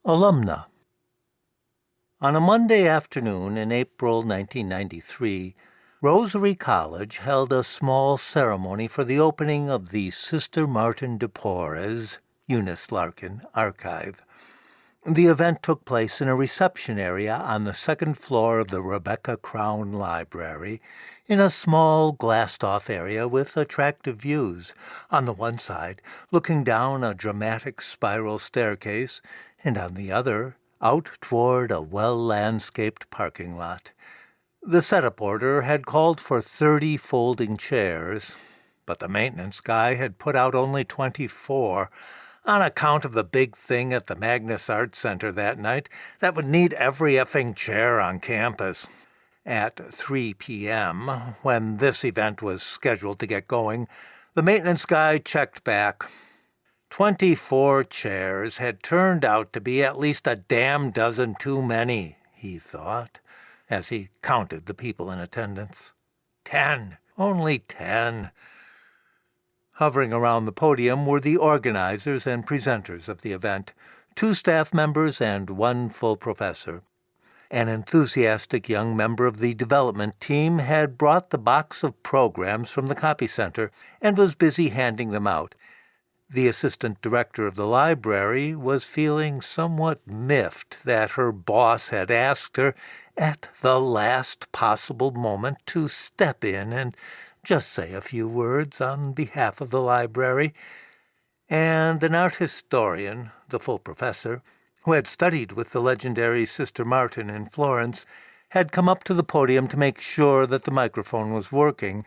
Alumna. On a Monday afternoon in April 1993, Rosary College held a small ceremony for the opening of the Sister Martin de Porres, Eunice Larkin Archive. The event took place in a reception area on the second floor of the Rebecca Crown Library, in a small glassed-off area with attractive views. On the one side, looking down a dramatic spiral staircase, and on the other, out toward a well-landscaped parking lot. The setup order had called for 30 folding chairs, but the maintenance guy had put out only 24, on account of the big thing at the Magnus Arts Center that night that would need every effing chair on campus. At 3 p.m., when this event was scheduled to get going, the maintenance guy checked back. 24 chairs had turned out to be at least a damn dozen too many, he thought, as he counted the people in attendance. 10, only 10. Hovering around the podium were the organizers and presenters of the event, 2 staff members and 1 full professor. An enthusiastic young member of the development team had brought the box of programs from the copy center and was busy handing them out. The assistant director of the library was feeling somewhat miffed that her boss had asked her at the last possible moment to step in and just say a few words on behalf of the library. And an art historian, the full professor, who had studied with the legendary Sister Martin in Florence, had come up to the podium to make sure that the microphone was working,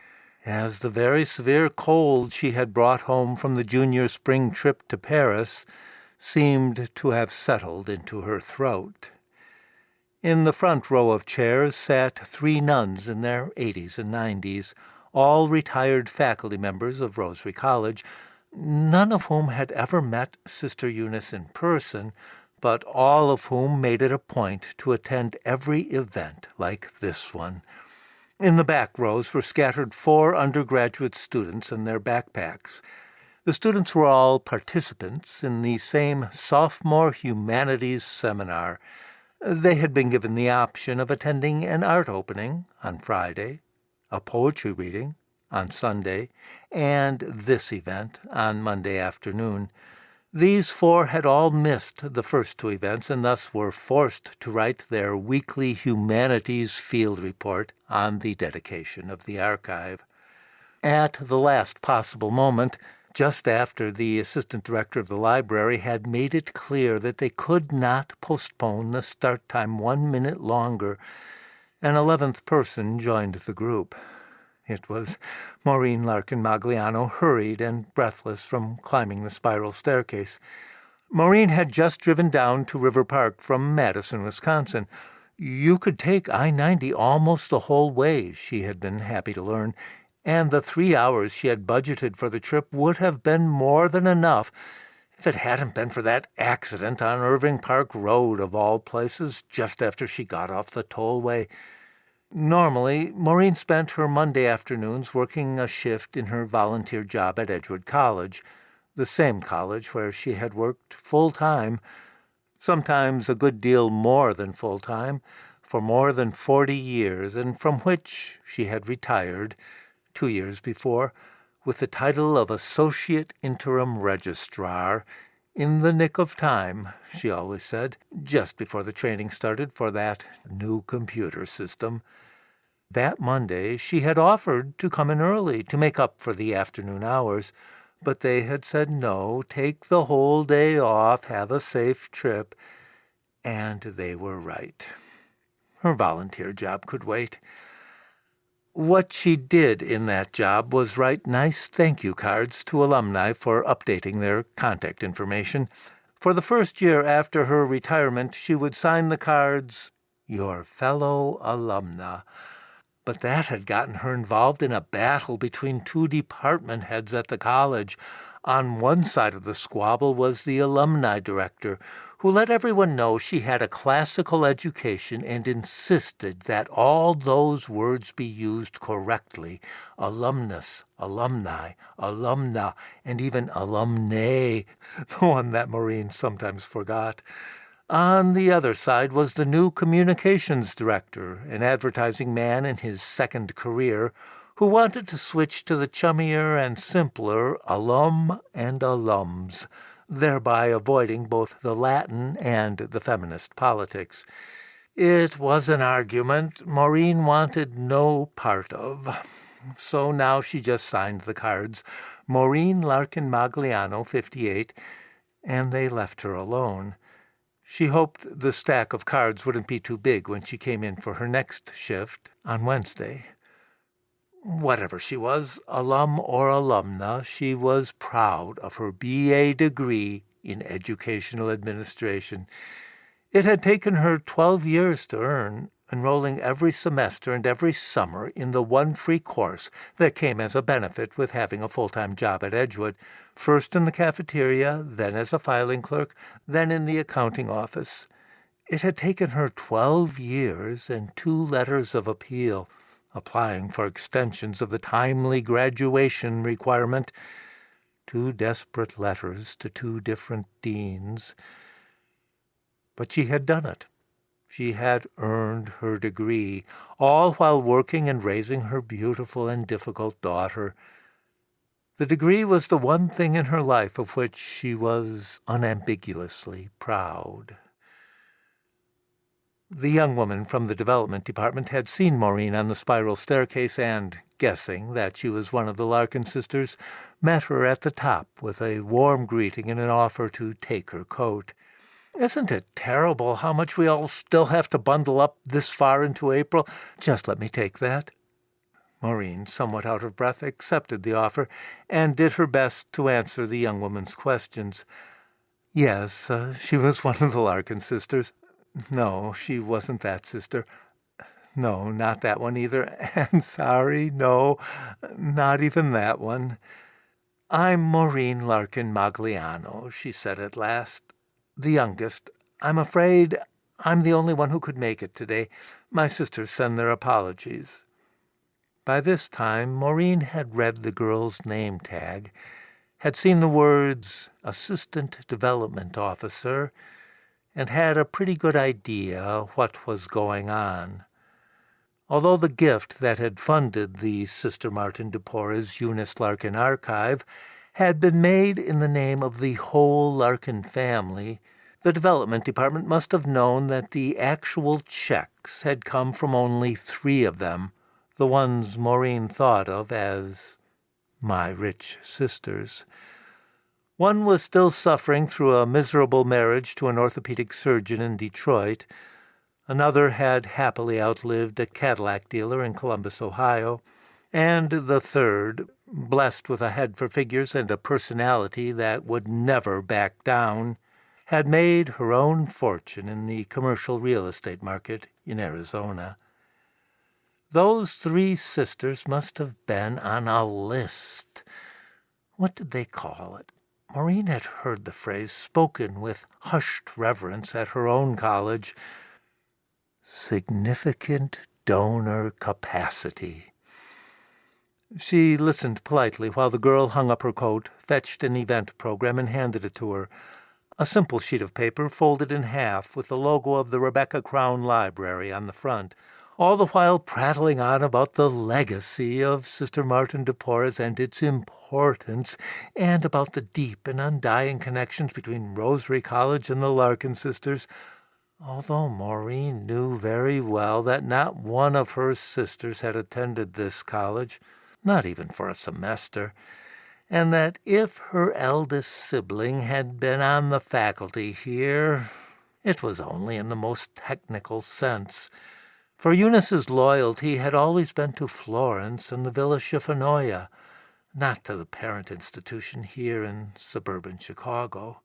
as the very severe cold she had brought home from the junior spring trip to Paris seemed to have settled into her throat. In the front row of chairs sat 3 nuns in their 80s and 90s, all retired faculty members of Rosary College, none of whom had ever met Sister Eunice in person, but all of whom made it a point to attend every event like this one. In the back rows were scattered 4 undergraduate students and their backpacks. The students were all participants in the same sophomore humanities seminar. They had been given the option of attending an art opening on Friday, a poetry reading on Sunday, and this event on Monday afternoon. These 4 had all missed the first 2 events and thus were forced to write their weekly humanities field report on the dedication of the archive. At the last possible moment, just after the assistant director of the library had made it clear that they could not postpone the start time 1 minute longer, an 11th person joined the group. It was Maureen Larkin Magliano, hurried and breathless from climbing the spiral staircase. Maureen had just driven down to River Park from Madison, Wisconsin. You could take I-90 almost the whole way, she had been happy to learn, and the 3 hours she had budgeted for the trip would have been more than enough if it hadn't been for that accident on Irving Park Road, of all places, just after she got off the tollway. Normally, Maureen spent her Monday afternoons working a shift in her volunteer job at Edgewood College, the same college where she had worked full-time, sometimes a good deal more than full-time, for more than 40 years, and from which she had retired 2 years before, with the title of Associate Interim Registrar, in the nick of time, she always said, just before the training started for that new computer system. That Monday she had offered to come in early to make up for the afternoon hours, but they had said no, take the whole day off, have a safe trip, and they were right. Her volunteer job could wait. What she did in that job was write nice thank you cards to alumni for updating their contact information. For the first year after her retirement, she would sign the cards, "Your fellow alumna." But that had gotten her involved in a battle between 2 department heads at the college. On one side of the squabble was the alumni director, who let everyone know she had a classical education and insisted that all those words be used correctly: alumnus, alumni, alumna, and even alumnae, the one that Maureen sometimes forgot. On the other side was the new communications director, an advertising man in his second career, who wanted to switch to the chummier and simpler alum and alums, thereby avoiding both the Latin and the feminist politics. It was an argument Maureen wanted no part of, so now she just signed the cards, Maureen Larkin Magliano, 58, and they left her alone. She hoped the stack of cards wouldn't be too big when she came in for her next shift on Wednesday. Whatever she was, alum or alumna, she was proud of her B.A. degree in educational administration. It had taken her 12 years to earn, enrolling every semester and every summer in the one free course that came as a benefit with having a full-time job at Edgewood, first in the cafeteria, then as a filing clerk, then in the accounting office. It had taken her 12 years and 2 letters of appeal, applying for extensions of the timely graduation requirement, 2 desperate letters to 2 different deans. But she had done it. She had earned her degree, all while working and raising her beautiful and difficult daughter. The degree was the one thing in her life of which she was unambiguously proud. The young woman from the development department had seen Maureen on the spiral staircase and, guessing that she was one of the Larkin sisters, met her at the top with a warm greeting and an offer to take her coat. "Isn't it terrible how much we all still have to bundle up this far into April? Just let me take that." Maureen, somewhat out of breath, accepted the offer and did her best to answer the young woman's questions. Yes, she was one of the Larkin sisters. No, she wasn't that sister. No, not that one either. And sorry, no, not even that one. "I'm Maureen Larkin Magliano," she said at last. "The youngest. I'm afraid I'm the only one who could make it today. My sisters send their apologies." By this time, Maureen had read the girl's name tag, had seen the words Assistant Development Officer, and had a pretty good idea what was going on. Although the gift that had funded the Sister Martin de Porres Eunice Larkin Archive had been made in the name of the whole Larkin family, the development department must have known that the actual checks had come from only 3 of them, the ones Maureen thought of as my rich sisters. One was still suffering through a miserable marriage to an orthopedic surgeon in Detroit. Another had happily outlived a Cadillac dealer in Columbus, Ohio. And the third, blessed with a head for figures and a personality that would never back down, had made her own fortune in the commercial real estate market in Arizona. Those 3 sisters must have been on a list. What did they call it? Maureen had heard the phrase spoken with hushed reverence at her own college. Significant donor capacity. She listened politely while the girl hung up her coat, fetched an event program, and handed it to her. A simple sheet of paper folded in half with the logo of the Rebecca Crown Library on the front, all the while prattling on about the legacy of Sister Martin de Porres and its importance, and about the deep and undying connections between Rosary College and the Larkin sisters, although Maureen knew very well that not one of her sisters had attended this college, not even for a semester, and that if her eldest sibling had been on the faculty here, it was only in the most technical sense. For Eunice's loyalty had always been to Florence and the Villa Chiffanoia, not to the parent institution here in suburban Chicago.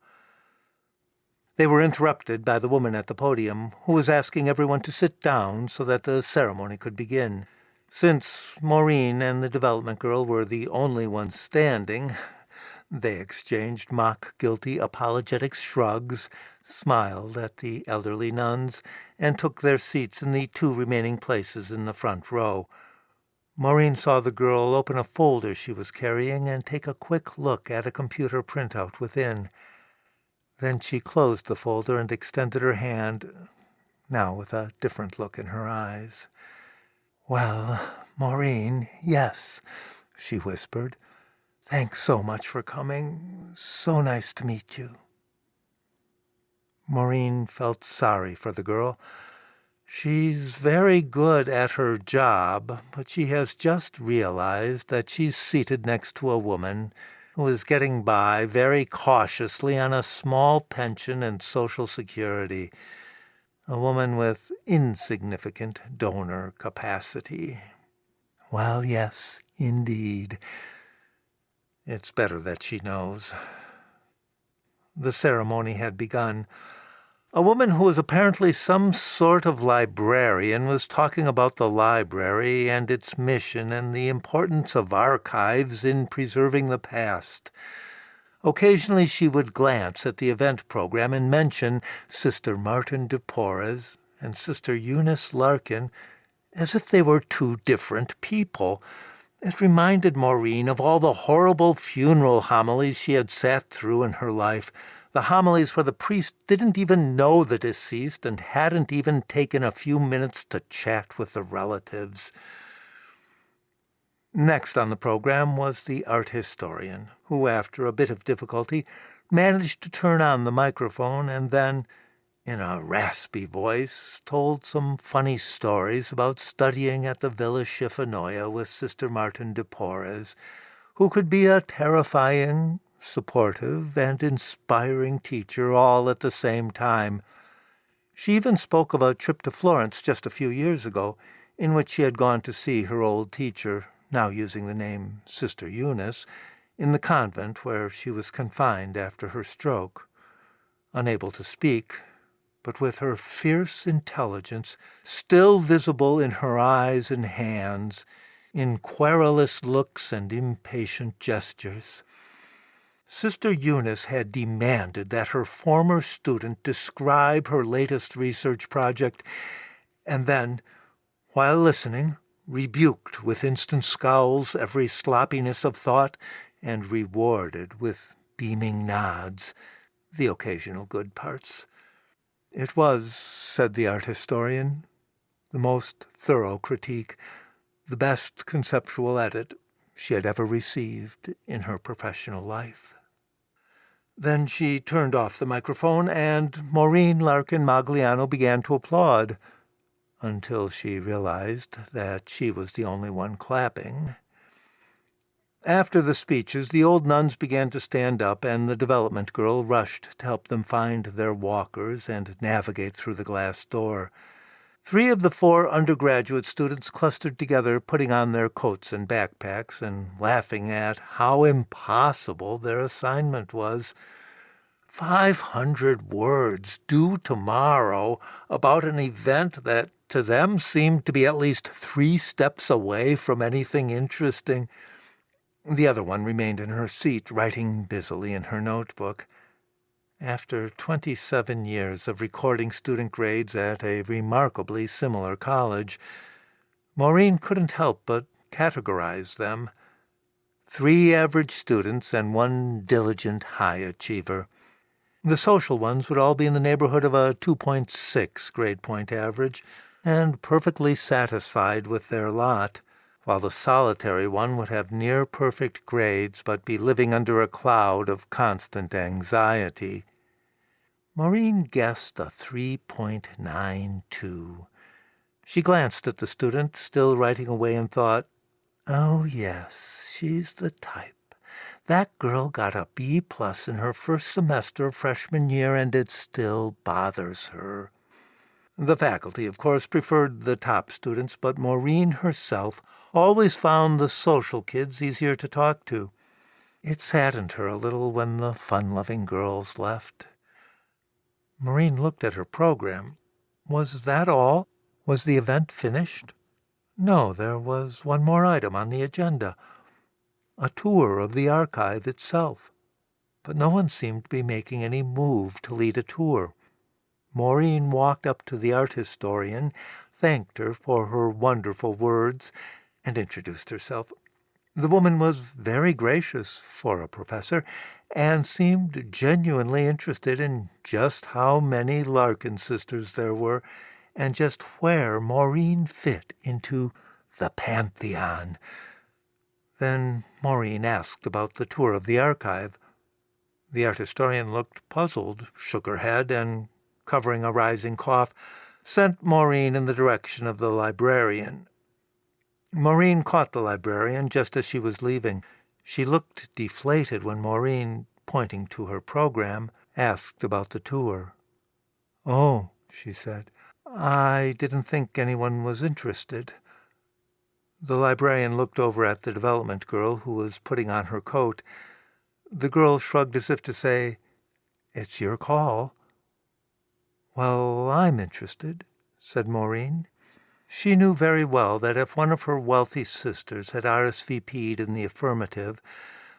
They were interrupted by the woman at the podium, who was asking everyone to sit down so that the ceremony could begin. Since Maureen and the development girl were the only ones standing, they exchanged mock-guilty apologetic shrugs, smiled at the elderly nuns, and took their seats in the 2 remaining places in the front row. Maureen saw the girl open a folder she was carrying and take a quick look at a computer printout within. Then she closed the folder and extended her hand, now with a different look in her eyes. "Well, Maureen, yes," she whispered. "Thanks so much for coming. So nice to meet you." Maureen felt sorry for the girl. She's very good at her job, but she has just realized that she's seated next to a woman who is getting by very cautiously on a small pension and Social Security, a woman with insignificant donor capacity. Well, yes, indeed. It's better that she knows. The ceremony had begun. A woman who was apparently some sort of librarian was talking about the library and its mission and the importance of archives in preserving the past. Occasionally she would glance at the event program and mention Sister Martin de Porres and Sister Eunice Larkin as if they were two different people. It reminded Maureen of all the horrible funeral homilies she had sat through in her life, the homilies where the priest didn't even know the deceased and hadn't even taken a few minutes to chat with the relatives. Next on the program was the art historian, who, after a bit of difficulty, managed to turn on the microphone and then, in a raspy voice, told some funny stories about studying at the Villa Chiffanoia with Sister Martin de Porres, who could be a terrifying, supportive, and inspiring teacher all at the same time. She even spoke of a trip to Florence just a few years ago, in which she had gone to see her old teacher, now using the name Sister Eunice, in the convent where she was confined after her stroke. Unable to speak, but with her fierce intelligence still visible in her eyes and hands, in querulous looks and impatient gestures, Sister Eunice had demanded that her former student describe her latest research project, and then, while listening, rebuked with instant scowls every sloppiness of thought, and rewarded with beaming nods the occasional good parts. It was, said the art historian, the most thorough critique, the best conceptual edit she had ever received in her professional life. Then she turned off the microphone, and Maureen Larkin Magliano began to applaud, until she realized that she was the only one clapping. After the speeches, the old nuns began to stand up, and the development girl rushed to help them find their walkers and navigate through the glass door. 3 of the 4 undergraduate students clustered together, putting on their coats and backpacks and laughing at how impossible their assignment was. 500 words due tomorrow about an event that to them seemed to be at least 3 steps away from anything interesting. The other one remained in her seat, writing busily in her notebook. After 27 years of recording student grades at a remarkably similar college, Maureen couldn't help but categorize them. 3 average students and 1 diligent high achiever. The social ones would all be in the neighborhood of a 2.6 grade point average, and perfectly satisfied with their lot, while the solitary one would have near-perfect grades but be living under a cloud of constant anxiety. Maureen guessed a 3.92. She glanced at the student, still writing away, and thought, "Oh, yes, she's the type. That girl got a B+ in her first semester of freshman year, and it still bothers her." The faculty, of course, preferred the top students, but Maureen herself always found the social kids easier to talk to. It saddened her a little when the fun-loving girls left. Maureen looked at her program. Was that all? Was the event finished? No, there was one more item on the agenda. A tour of the archive itself. But no one seemed to be making any move to lead a tour. Maureen walked up to the art historian, thanked her for her wonderful words, and introduced herself. The woman was very gracious for a professor, and seemed genuinely interested in just how many Larkin sisters there were, and just where Maureen fit into the pantheon. Then Maureen asked about the tour of the archive. The art historian looked puzzled, shook her head, and, covering a rising cough, sent Maureen in the direction of the librarian. Maureen caught the librarian just as she was leaving. She looked deflated when Maureen, pointing to her program, asked about the tour. "Oh," she said, "I didn't think anyone was interested." The librarian looked over at the development girl, who was putting on her coat. The girl shrugged as if to say, "It's your call." "Well, I'm interested," said Maureen. She knew very well that if one of her wealthy sisters had RSVP'd in the affirmative,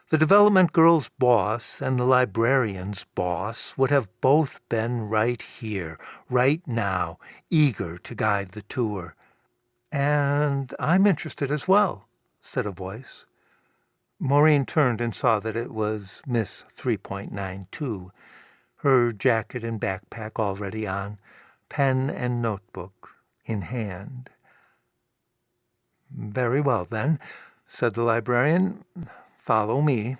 the development girl's boss and the librarian's boss would have both been right here, right now, eager to guide the tour. "And I'm interested as well," said a voice. Maureen turned and saw that it was Miss 3.92, her jacket and backpack already on, pen and notebook in hand. "Very well, then," said the librarian. "Follow me."